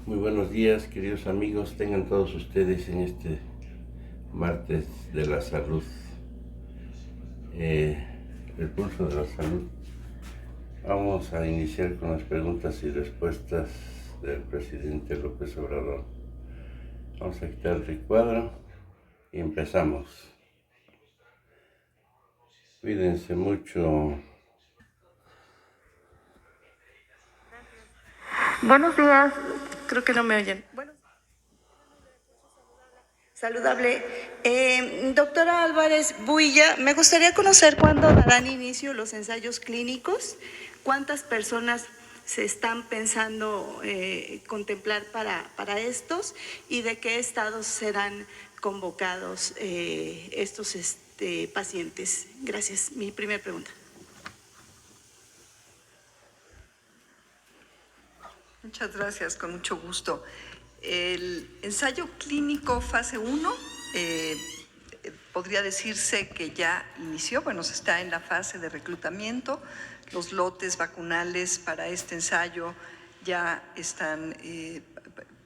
Muy buenos días, queridos amigos. Tengan todos ustedes en este martes de la salud, eh, el pulso de la salud. Vamos a iniciar con las preguntas y respuestas del presidente López Obrador. Vamos a quitar el recuadro y empezamos. Cuídense mucho. Buenos días, creo que no me oyen. Buenos días, saludable. Doctora Álvarez Builla, me gustaría conocer cuándo darán inicio los ensayos clínicos, cuántas personas se están pensando contemplar para estos y de qué estados serán convocados estos pacientes. Gracias. Mi primera pregunta. Muchas gracias, con mucho gusto. El ensayo clínico fase 1 podría decirse que ya inició, bueno, se está en la fase de reclutamiento. Los lotes vacunales para este ensayo ya están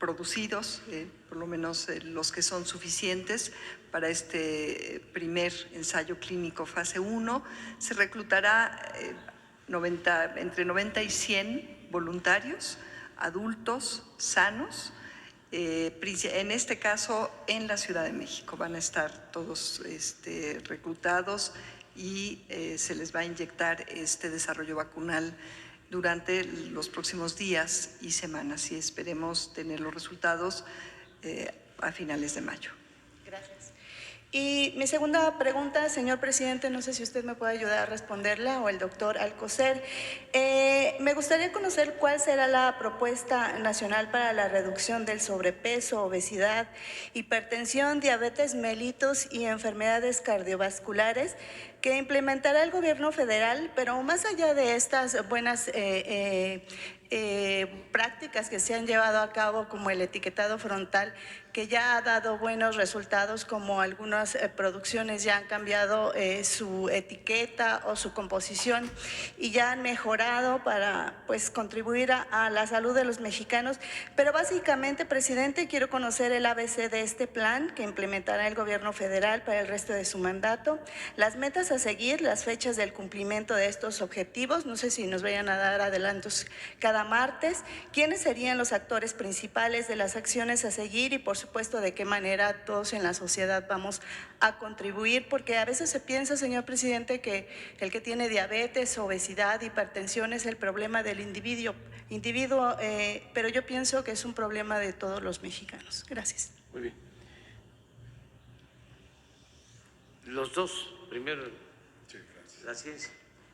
producidos, por lo menos los que son suficientes para este primer ensayo clínico fase 1. Se reclutará entre 90 y 100 voluntarios, adultos sanos, en este caso en la Ciudad de México. Van a estar todos reclutados y se les va a inyectar este desarrollo vacunal durante los próximos días y semanas, y esperemos tener los resultados a finales de mayo. Gracias. Y mi segunda pregunta, señor presidente, no sé si usted me puede ayudar a responderla o el doctor Alcocer. Me gustaría conocer cuál será la propuesta nacional para la reducción del sobrepeso, obesidad, hipertensión, diabetes mellitus y enfermedades cardiovasculares que implementará el gobierno federal, pero más allá de estas buenas prácticas que se han llevado a cabo, como el etiquetado frontal, que ya ha dado buenos resultados, como algunas producciones ya han cambiado su etiqueta o su composición y ya han mejorado para pues contribuir a la salud de los mexicanos. Pero básicamente, presidente, quiero conocer el ABC de este plan que implementará el gobierno federal para el resto de su mandato, las metas a seguir, las fechas del cumplimiento de estos objetivos, no sé si nos vayan a dar adelantos cada martes, quiénes serían los actores principales de las acciones a seguir y por supuesto de qué manera todos en la sociedad vamos a contribuir, porque a veces se piensa, señor presidente, que el que tiene diabetes, obesidad, hipertensión es el problema del individuo, pero yo pienso que es un problema de todos los mexicanos. Gracias. Muy bien. Los dos, primero, Sí, gracias. la ciencia.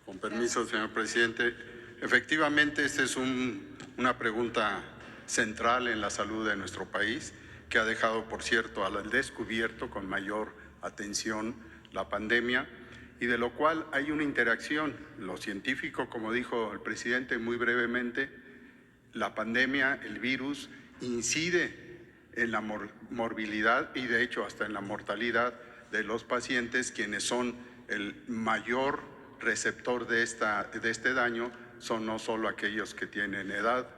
Con permiso, señor presidente. Efectivamente, esta es una pregunta central en la salud de nuestro país, que ha dejado, por cierto, al descubierto con mayor atención la pandemia, y de lo cual hay una interacción. Lo científico, como dijo el presidente muy brevemente, la pandemia, el virus, incide en la morbilidad y de hecho hasta en la mortalidad de los pacientes. Quienes son el mayor receptor de este daño son no solo aquellos que tienen edad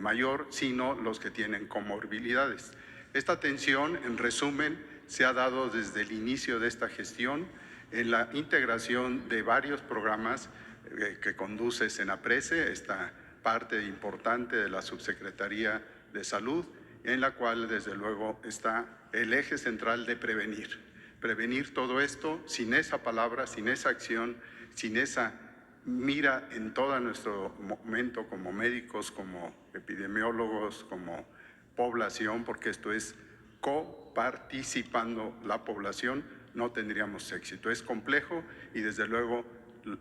mayor, sino los que tienen comorbilidades. Esta atención, en resumen, se ha dado desde el inicio de esta gestión en la integración de varios programas que conduce Senaprece, esta parte importante de la Subsecretaría de Salud, en la cual desde luego está el eje central de prevenir. Prevenir todo esto. Sin esa palabra, sin esa acción, sin esa mira en todo nuestro momento como médicos, como epidemiólogos, como población, porque esto es coparticipando la población, no tendríamos éxito. Es complejo y desde luego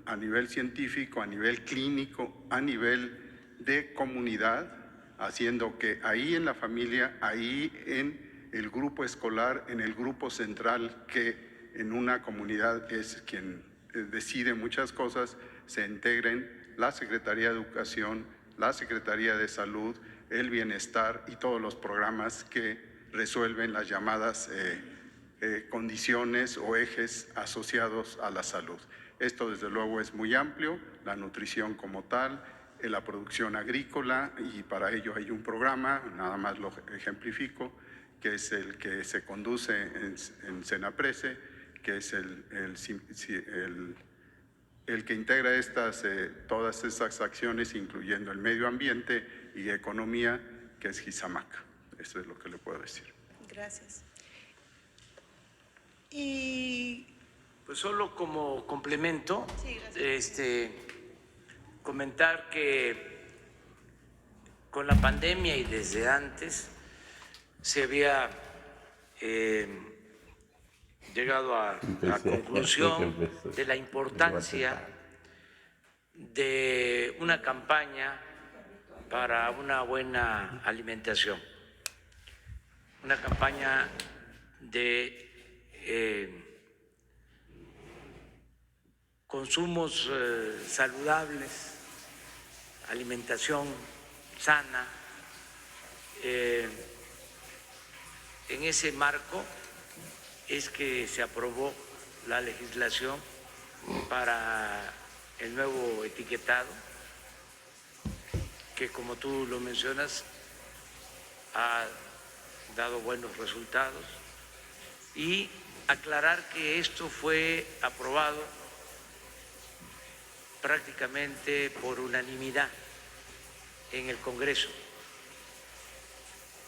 a nivel científico, a nivel clínico, a nivel de comunidad, haciendo que ahí en la familia, ahí en el grupo escolar, en el grupo central, que en una comunidad es quien decide muchas cosas, se integren la Secretaría de Educación, la Secretaría de Salud, el Bienestar y todos los programas que resuelven las llamadas condiciones o ejes asociados a la salud. Esto desde luego es muy amplio, la nutrición como tal, en la producción agrícola, y para ello hay un programa, nada más lo ejemplifico, que es el que se conduce en Senaprece, que es el que integra todas estas acciones, incluyendo el medio ambiente y economía, que es Gizamaca. Eso es lo que le puedo decir. Gracias. Y pues solo como complemento, sí, gracias. Comentar que con la pandemia y desde antes se había llegado a la conclusión de la importancia de una campaña para una buena alimentación, una campaña de consumos saludables, alimentación sana. En ese marco es que se aprobó la legislación para el nuevo etiquetado, que como tú lo mencionas, ha dado buenos resultados, y aclarar que esto fue aprobado prácticamente por unanimidad en el Congreso.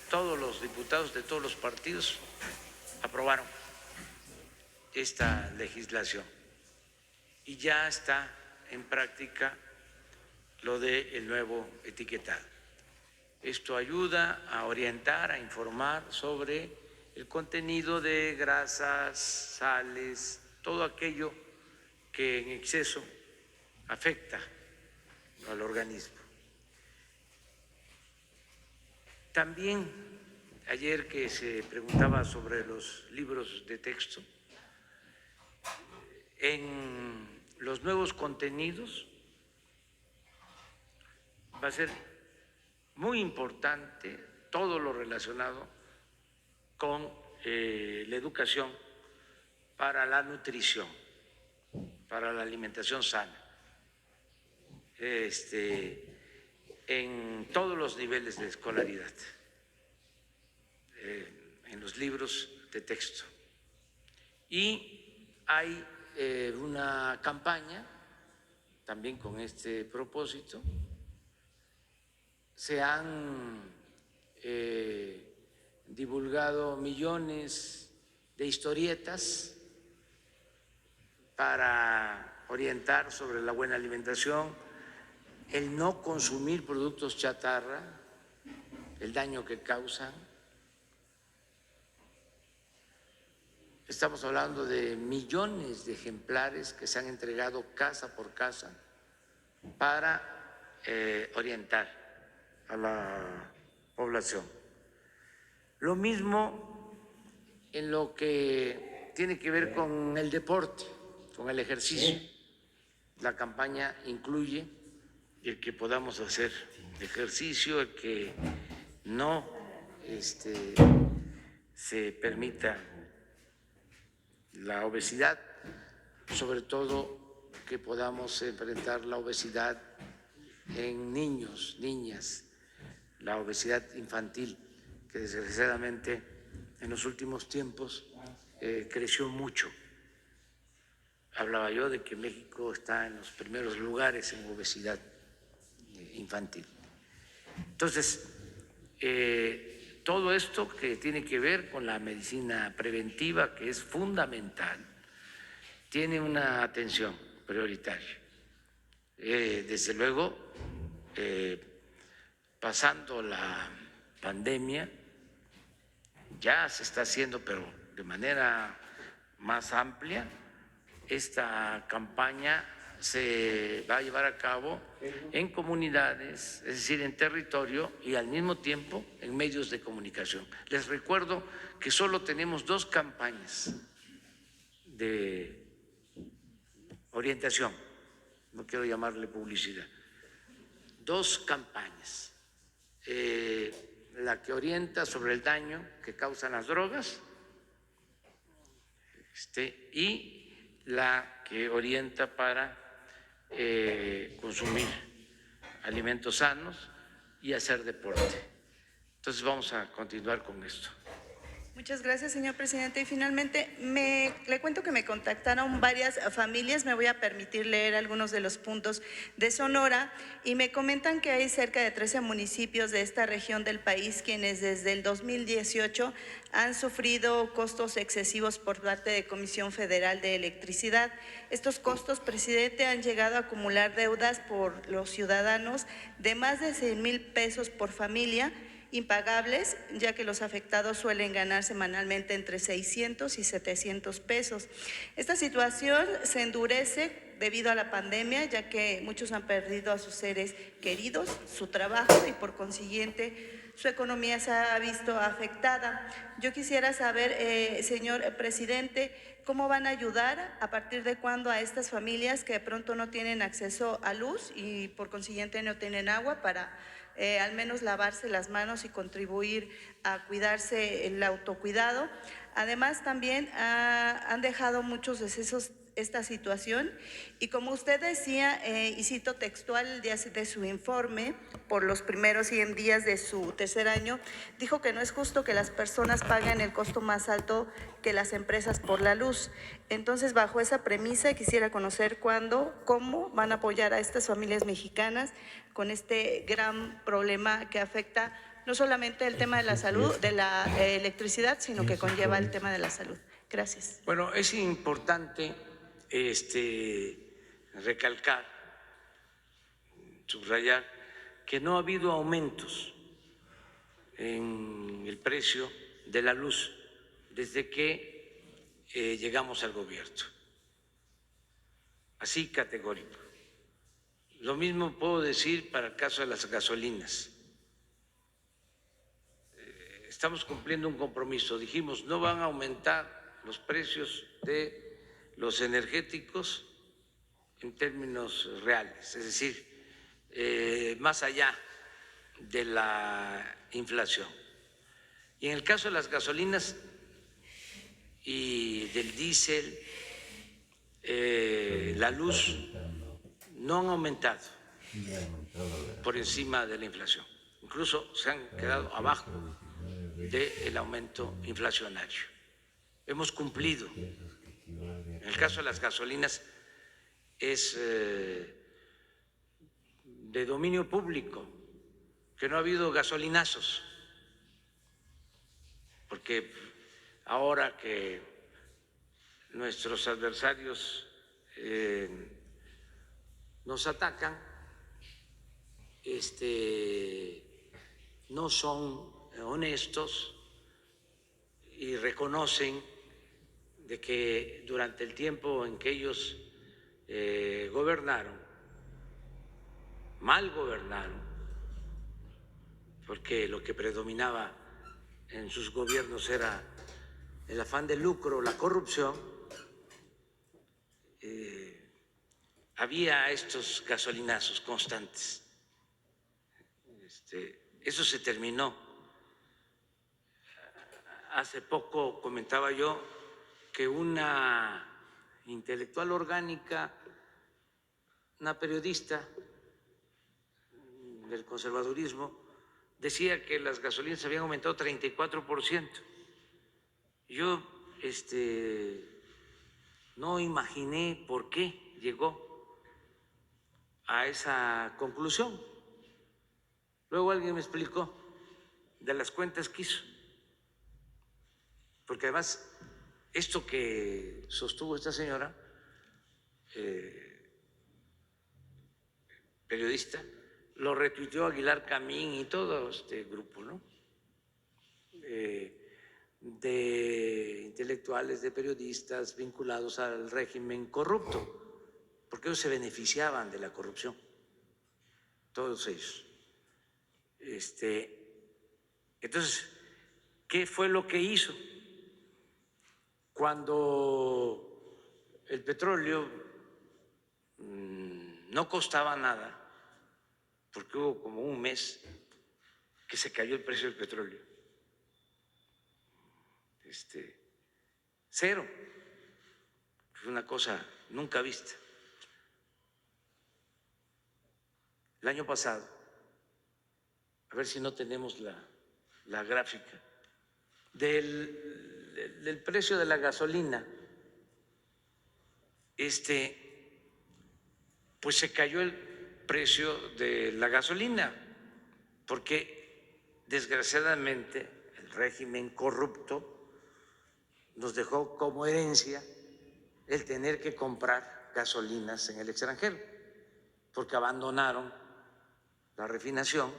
Todos los diputados de todos los partidos aprobaron esta legislación y ya está en práctica lo del nuevo etiquetado. Esto ayuda a orientar, a informar sobre el contenido de grasas, sales, todo aquello que en exceso afecta al organismo. También ayer que se preguntaba sobre los libros de texto, en los nuevos contenidos va a ser muy importante todo lo relacionado con la educación para la nutrición, para la alimentación sana, en todos los niveles de escolaridad, en los libros de texto. Y hay una campaña también con este propósito. Se han divulgado millones de historietas para orientar sobre la buena alimentación, el no consumir productos chatarra, el daño que causan. Estamos hablando de millones de ejemplares que se han entregado casa por casa para orientar a la población. Lo mismo en lo que tiene que ver con el deporte, con el ejercicio. La campaña incluye el que podamos hacer ejercicio, el que no se permita la obesidad, sobre todo que podamos enfrentar la obesidad en niños, niñas, la obesidad infantil, que desgraciadamente en los últimos tiempos creció mucho. Hablaba yo de que México está en los primeros lugares en obesidad infantil. Entonces, todo esto que tiene que ver con la medicina preventiva, que es fundamental, tiene una atención prioritaria. Desde luego, pasando la pandemia, ya se está haciendo, pero de manera más amplia, esta campaña se va a llevar a cabo en comunidades, es decir, en territorio, y al mismo tiempo en medios de comunicación. Les recuerdo que solo tenemos 2 campañas de orientación, no quiero llamarle publicidad, 2 campañas. La que orienta sobre el daño que causan las drogas y la que orienta para consumir alimentos sanos y hacer deporte. Entonces vamos a continuar con esto. Muchas gracias, señor presidente. Y finalmente, le cuento que me contactaron varias familias. Me voy a permitir leer algunos de los puntos de Sonora y me comentan que hay cerca de 13 municipios de esta región del país quienes desde el 2018 han sufrido costos excesivos por parte de Comisión Federal de Electricidad. Estos costos, presidente, han llegado a acumular deudas por los ciudadanos de más de 100,000 pesos por familia, impagables, ya que los afectados suelen ganar semanalmente entre 600 y 700 pesos. Esta situación se endurece debido a la pandemia, ya que muchos han perdido a sus seres queridos, su trabajo y por consiguiente su economía se ha visto afectada. Yo quisiera saber, señor presidente, ¿cómo van a ayudar, a partir de cuándo, a estas familias que de pronto no tienen acceso a luz y por consiguiente no tienen agua para al menos lavarse las manos y contribuir a cuidarse, el autocuidado? Además, también han dejado muchos decesos esta situación y como usted decía, y cito textual el día de su informe, por los primeros 100 días de su tercer año, dijo que no es justo que las personas paguen el costo más alto que las empresas por la luz. Entonces, bajo esa premisa, quisiera conocer cuándo, cómo van a apoyar a estas familias mexicanas con este gran problema que afecta no solamente el tema de la salud, de la electricidad, sino que conlleva el tema de la salud. Gracias. Bueno, es importante recalcar, subrayar, que no ha habido aumentos en el precio de la luz desde que llegamos al gobierno. Así categórico. Lo mismo puedo decir para el caso de las gasolinas. Estamos cumpliendo un compromiso. Dijimos, no van a aumentar los precios de los energéticos en términos reales, es decir, más allá de la inflación. Y en el caso de las gasolinas y del diésel, la luz no han aumentado por encima de la inflación. Incluso se han quedado abajo del aumento inflacionario. Hemos cumplido. En el caso de las gasolinas es de dominio público que no ha habido gasolinazos, porque ahora que nuestros adversarios nos atacan, no son honestos y reconocen de que durante el tiempo en que ellos gobernaron, mal gobernaron, porque lo que predominaba en sus gobiernos era el afán de lucro, la corrupción, había estos gasolinazos constantes. Eso se terminó. Hace poco comentaba yo que una intelectual orgánica, una periodista del conservadurismo, decía que las gasolinas habían aumentado 34%. Yo no imaginé por qué llegó a esa conclusión. Luego alguien me explicó de las cuentas que hizo, porque además esto que sostuvo esta señora, periodista, lo retuiteó Aguilar Camín y todo este grupo, ¿no? De intelectuales, de periodistas vinculados al régimen corrupto, porque ellos se beneficiaban de la corrupción, todos ellos. Entonces, ¿qué fue lo que hizo? Cuando el petróleo no costaba nada, porque hubo como un mes que se cayó el precio del petróleo, cero, fue una cosa nunca vista. el año pasado, a ver si no tenemos la gráfica, del precio de la gasolina, pues se cayó el precio de la gasolina, porque desgraciadamente el régimen corrupto nos dejó como herencia el tener que comprar gasolinas en el extranjero, porque abandonaron la refinación.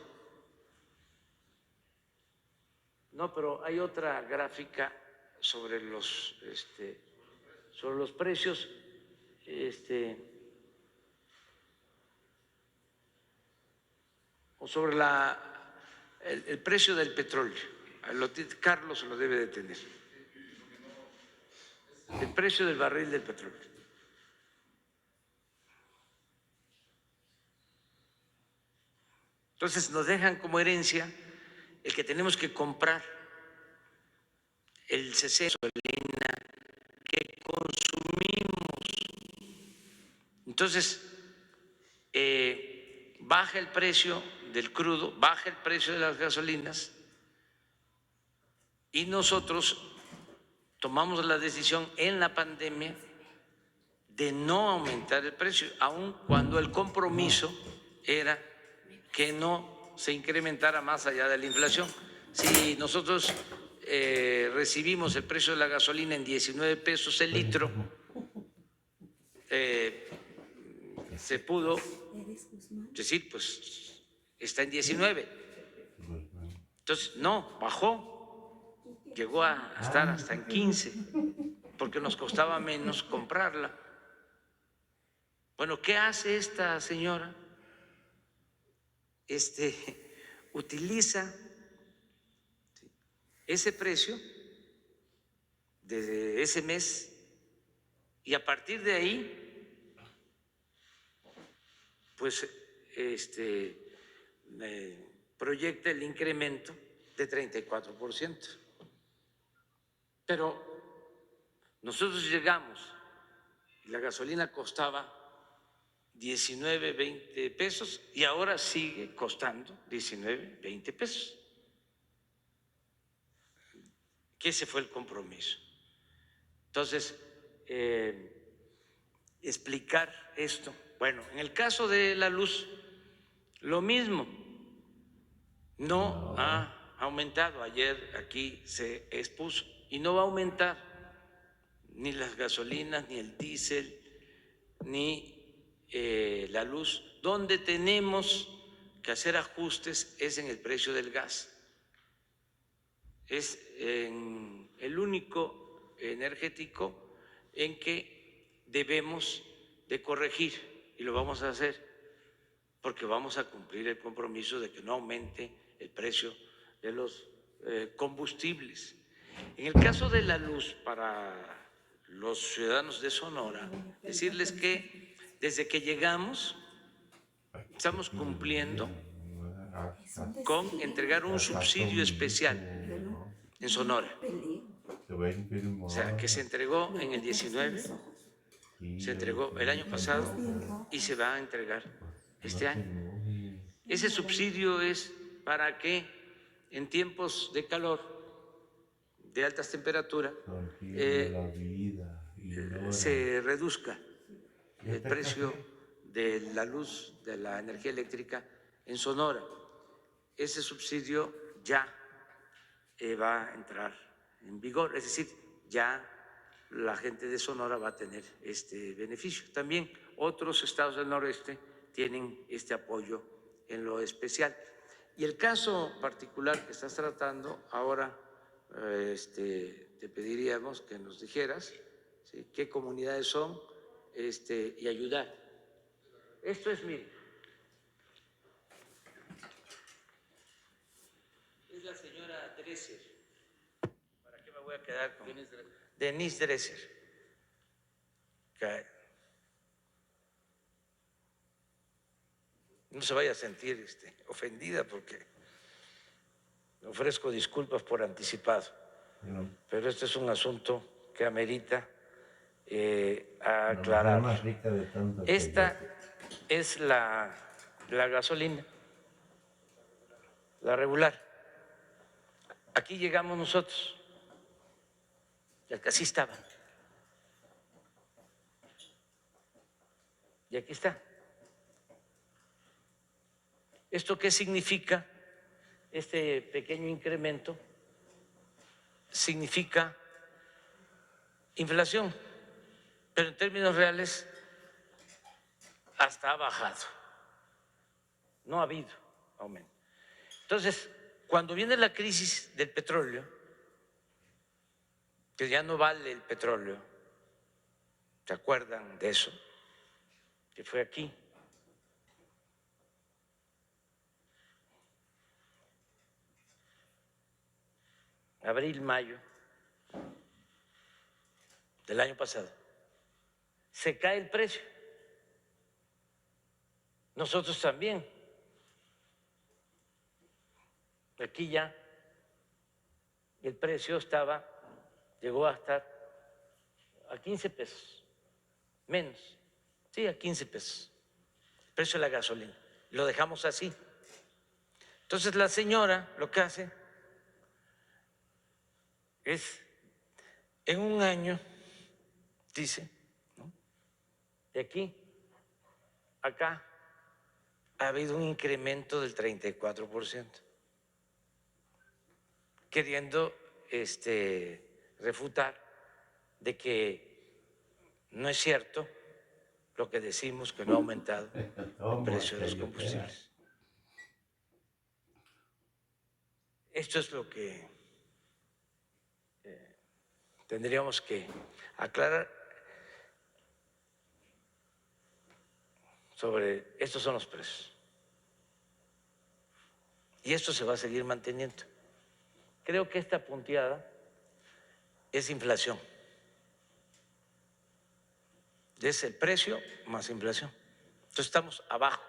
No, pero hay otra gráfica sobre los precios, o sobre el precio del petróleo. Carlos lo debe de tener. El precio del barril del petróleo. Entonces nos dejan como herencia el que tenemos que comprar el 60% de gasolina que consumimos. Entonces, baja el precio del crudo, baja el precio de las gasolinas y nosotros tomamos la decisión en la pandemia de no aumentar el precio, aun cuando el compromiso era que no se incrementara más allá de la inflación. Si nosotros recibimos el precio de la gasolina en 19 pesos el litro, se pudo decir, pues está en 19. Entonces, no, bajó, llegó a estar hasta en 15, porque nos costaba menos comprarla. Bueno, ¿qué hace esta señora? Utiliza ese precio de ese mes y a partir de ahí, pues, proyecta el incremento de 34%. Pero nosotros llegamos y la gasolina costaba 19, 20 pesos y ahora sigue costando 19, 20 pesos. Que ese fue el compromiso. Entonces, explicar esto. Bueno, en el caso de la luz, lo mismo. No ha aumentado. Ayer aquí se expuso y no va a aumentar ni las gasolinas, ni el diésel, ni la luz. Donde tenemos que hacer ajustes es en el precio del gas. Es en el único energético en que debemos de corregir y lo vamos a hacer porque vamos a cumplir el compromiso de que no aumente el precio de los combustibles. En el caso de la luz, para los ciudadanos de Sonora, decirles que desde que llegamos estamos cumpliendo con entregar un subsidio especial en Sonora. O sea, que se entregó en el 19, se entregó el año pasado y se va a entregar este año. Ese subsidio es para que en tiempos de calor, de altas temperaturas, se reduzca el precio de la luz, de la energía eléctrica en Sonora. Ese subsidio ya va a entrar en vigor, es decir, ya la gente de Sonora va a tener este beneficio. También otros estados del noreste tienen este apoyo en lo especial. Y el caso particular que estás tratando, ahora te pediríamos que nos dijeras, ¿sí?, qué comunidades son y ayudar. Esto es es la señora Dresser. ¿Para qué me voy a quedar con Denise Dresser? Que no se vaya a sentir ofendida porque ofrezco disculpas por anticipado. No. Pero este es un asunto que amerita aclarar. Esta es la la gasolina, la regular. Aquí llegamos nosotros, ya que así estaban. Y aquí está. ¿Esto qué significa? Este pequeño incremento significa inflación, pero en términos reales hasta ha bajado, no ha habido aumento. Entonces, cuando viene la crisis del petróleo, que ya no vale el petróleo, ¿se acuerdan de eso? Que fue aquí. Abril, mayo del año pasado, se cae el precio. Nosotros también. Aquí ya el precio llegó a estar a 15 pesos, menos, sí, a 15 pesos, el precio de la gasolina. Lo dejamos así. Entonces la señora lo que hace es, en un año, dice, ¿no?, de aquí a acá ha habido un incremento del 34%, queriendo refutar de que no es cierto lo que decimos, que no ha aumentado el precio de los combustibles. Esto es lo que tendríamos que aclarar. Sobre estos son los precios. Y esto se va a seguir manteniendo. Creo que esta punteada es inflación. Es el precio más inflación. Entonces estamos abajo.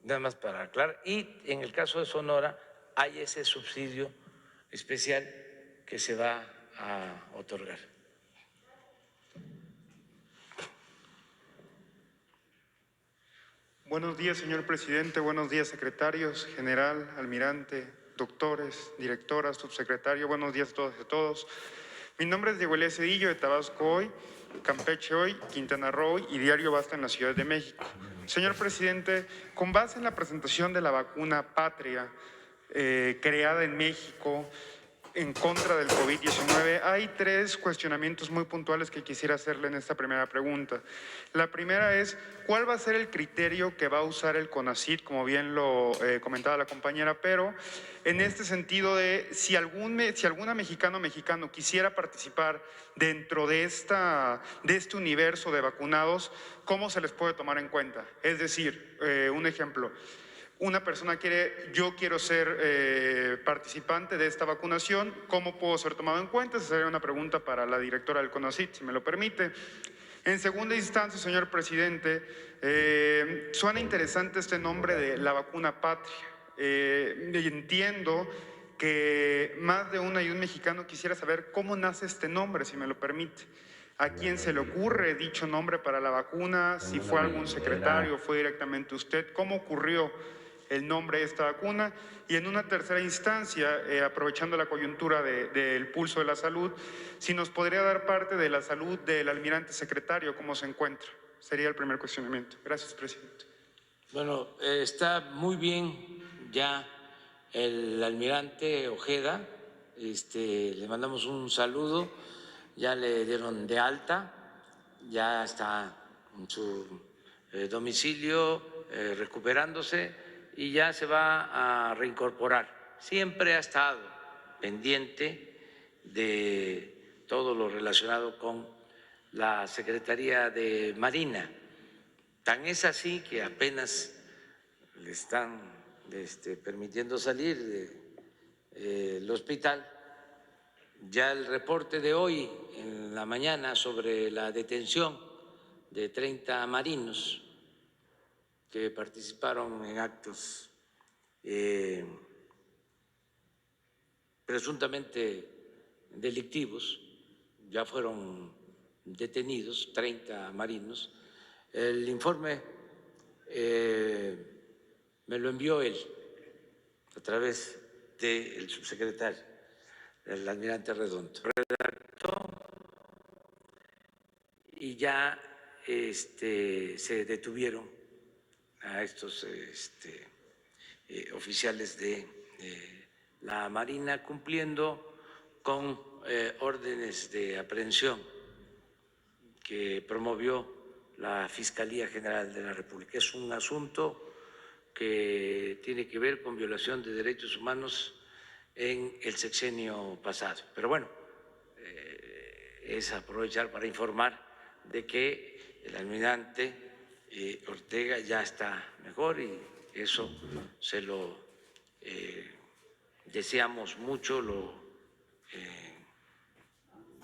Nada más para aclarar. Y en el caso de Sonora hay ese subsidio especial que se va a otorgar. Buenos días, señor presidente. Buenos días, secretarios, general, almirante, doctores, directora, subsecretario. Buenos días a todas y a todos. Mi nombre es Diego Elías Cedillo, de Tabasco Hoy, Campeche Hoy, Quintana Roo Hoy y Diario Basta en la Ciudad de México. Señor presidente, con base en la presentación de la vacuna Patria, creada en México en contra del COVID-19, hay 3 cuestionamientos muy puntuales que quisiera hacerle en esta primera pregunta. La primera es, ¿cuál va a ser el criterio que va a usar el CONACYT? Como bien lo comentaba la compañera, pero en este sentido de si alguna mexicano quisiera participar dentro de este universo de vacunados, ¿cómo se les puede tomar en cuenta? Es decir, un ejemplo. Una persona yo quiero ser participante de esta vacunación, ¿cómo puedo ser tomado en cuenta? Esa sería una pregunta para la directora del CONACYT, si me lo permite. En segunda instancia, señor presidente, suena interesante este nombre de la vacuna Patria. Entiendo que más de una y un mexicano quisiera saber cómo nace este nombre, si me lo permite. ¿A quién se le ocurre dicho nombre para la vacuna? Si fue algún secretario, fue directamente usted. ¿Cómo ocurrió el nombre de esta vacuna? Y en una tercera instancia, aprovechando la coyuntura del pulso de la salud, si nos podría dar parte de la salud del almirante secretario, ¿cómo se encuentra? Sería el primer cuestionamiento. Gracias, presidente. Bueno, está muy bien ya el almirante Ojeda, le mandamos un saludo, ya le dieron de alta, ya está en su domicilio recuperándose y ya se va a reincorporar. Siempre ha estado pendiente de todo lo relacionado con la Secretaría de Marina. Tan es así que apenas le están permitiendo salir del hospital. Ya el reporte de hoy en la mañana sobre la detención de 30 marinos que participaron en actos presuntamente delictivos ya fueron detenidos, 30 marinos. El informe me lo envió él a través del subsecretario, el almirante Redondo. Redactó y ya se detuvieron a estos oficiales de la Marina cumpliendo con órdenes de aprehensión que promovió la Fiscalía General de la República. Es un asunto que tiene que ver con violación de derechos humanos en el sexenio pasado. Pero bueno, es aprovechar para informar de que el almirante Ortega ya está mejor y eso se lo deseamos mucho, lo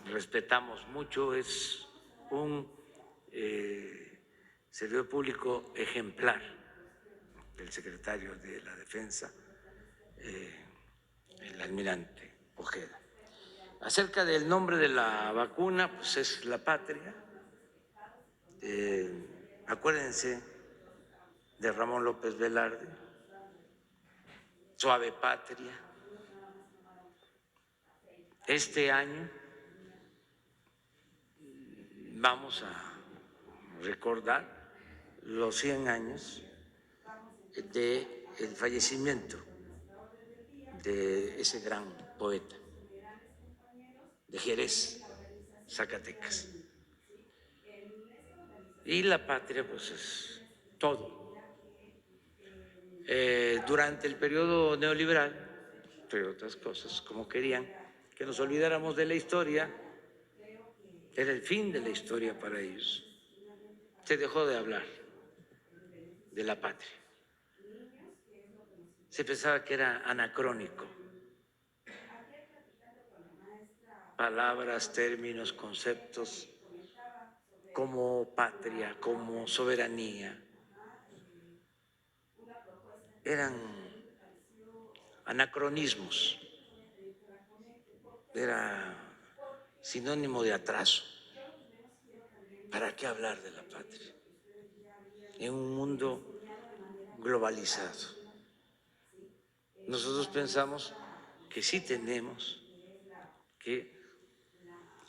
respetamos mucho, es un servidor público ejemplar, el secretario de la Defensa, el almirante Ojeda. Acerca del nombre de la vacuna, pues es la patria. Acuérdense de Ramón López Velarde, Suave Patria. Este año vamos a recordar los 100 años del fallecimiento de ese gran poeta de Jerez, Zacatecas. Y la patria, pues es todo. Durante el periodo neoliberal, entre otras cosas, como querían que nos olvidáramos de la historia, era el fin de la historia para ellos. Se dejó de hablar de la patria. Se pensaba que era anacrónico. Palabras, términos, conceptos como patria, como soberanía, eran anacronismos, era sinónimo de atraso. ¿Para qué hablar de la patria en un mundo globalizado? Nosotros pensamos que sí tenemos que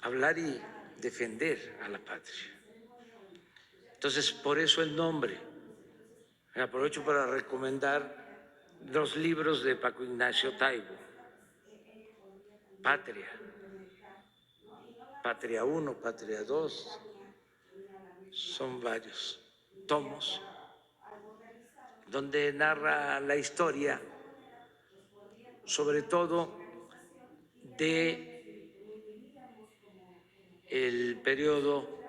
hablar y defender a la patria. Entonces, por eso el nombre. Aprovecho para recomendar los libros de Paco Ignacio Taibo, Patria, Patria 1, Patria 2, son varios tomos, donde narra la historia, sobre todo de el periodo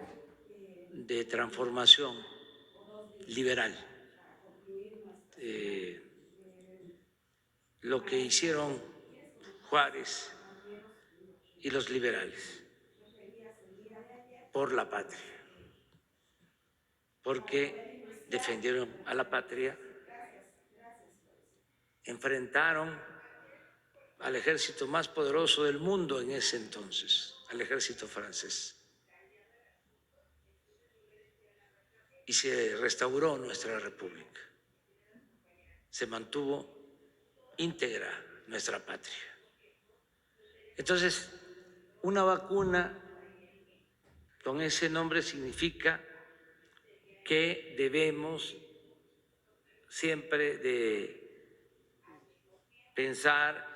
de transformación liberal, lo que hicieron Juárez y los liberales por la patria, porque defendieron a la patria, enfrentaron al ejército más poderoso del mundo en ese entonces, al ejército francés, y se restauró nuestra república, se mantuvo íntegra nuestra patria. Entonces, una vacuna con ese nombre significa que debemos siempre de pensar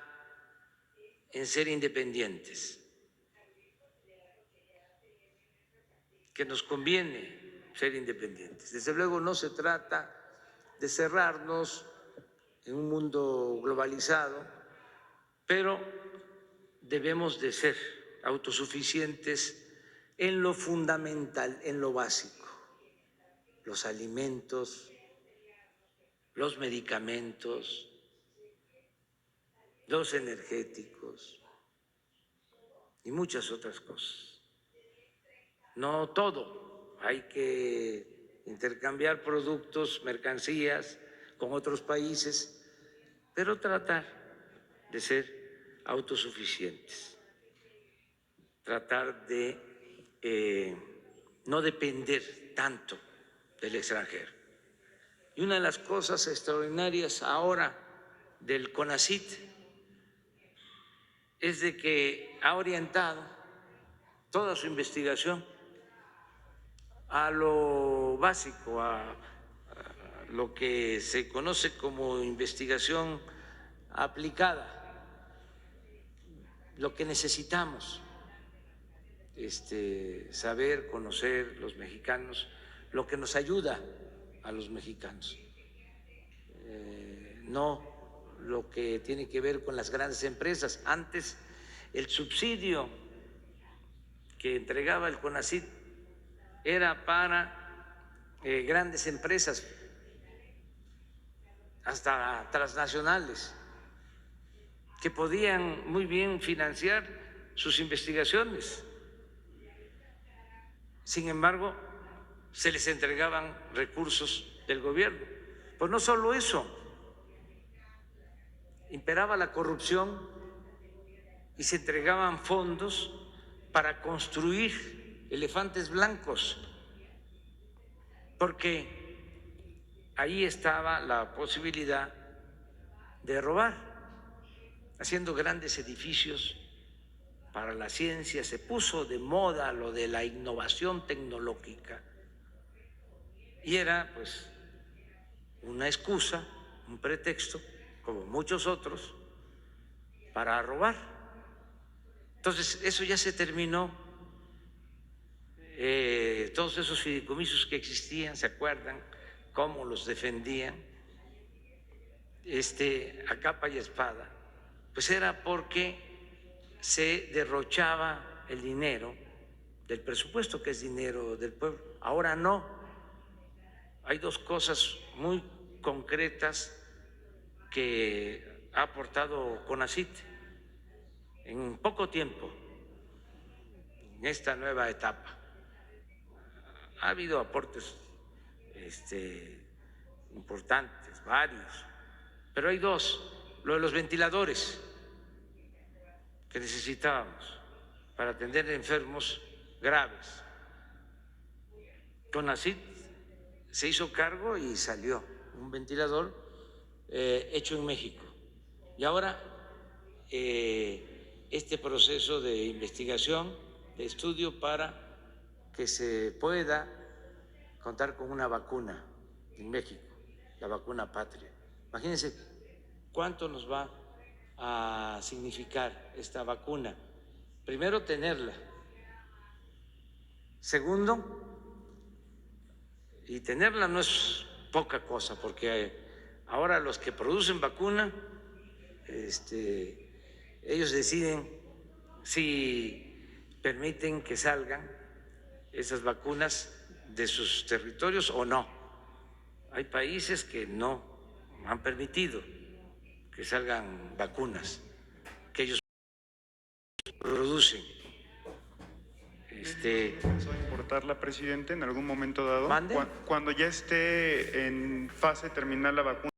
en ser independientes, que nos conviene ser independientes. Desde luego no se trata de cerrarnos en un mundo globalizado, pero debemos de ser autosuficientes en lo fundamental, en lo básico, los alimentos, los medicamentos, los energéticos y muchas otras cosas. No todo, hay que intercambiar productos, mercancías con otros países, pero tratar de ser autosuficientes, tratar de no depender tanto del extranjero. Y una de las cosas extraordinarias ahora del CONACYT es de que ha orientado toda su investigación a lo básico, a lo que se conoce como investigación aplicada, lo que necesitamos saber, conocer los mexicanos, lo que nos ayuda a los mexicanos, no lo que tiene que ver con las grandes empresas. Antes el subsidio que entregaba el CONACYT era para grandes empresas, hasta transnacionales, que podían muy bien financiar sus investigaciones. Sin embargo, se les entregaban recursos del gobierno. Pues no solo eso, imperaba la corrupción y se entregaban fondos para construir elefantes blancos, porque ahí estaba la posibilidad de robar, haciendo grandes edificios para la ciencia. Se puso de moda lo de la innovación tecnológica y era pues una excusa, un pretexto, como muchos otros, para robar. Entonces eso ya se terminó. Todos esos fideicomisos que existían, ¿se acuerdan cómo los defendían a capa y espada? Pues era porque se derrochaba el dinero del presupuesto, que es dinero del pueblo. Ahora no. Hay dos cosas muy concretas que ha aportado CONACYT en poco tiempo, en esta nueva etapa. Ha habido aportes importantes, varios, pero hay dos. Lo de los ventiladores que necesitábamos para atender enfermos graves. CONACYT se hizo cargo y salió un ventilador hecho en México. Y ahora este proceso de investigación, de estudio para que se pueda contar con una vacuna en México, la vacuna patria. Imagínense cuánto nos va a significar esta vacuna. Primero, tenerla. Segundo, y tenerla no es poca cosa, porque ahora los que producen vacuna, ellos deciden si permiten que salgan esas vacunas de sus territorios o no. Hay países que no han permitido que salgan vacunas que ellos producen. ¿Eso va a importarla, presidente, en algún momento dado? ¿Mande? Cuando ya esté en fase terminal la vacuna,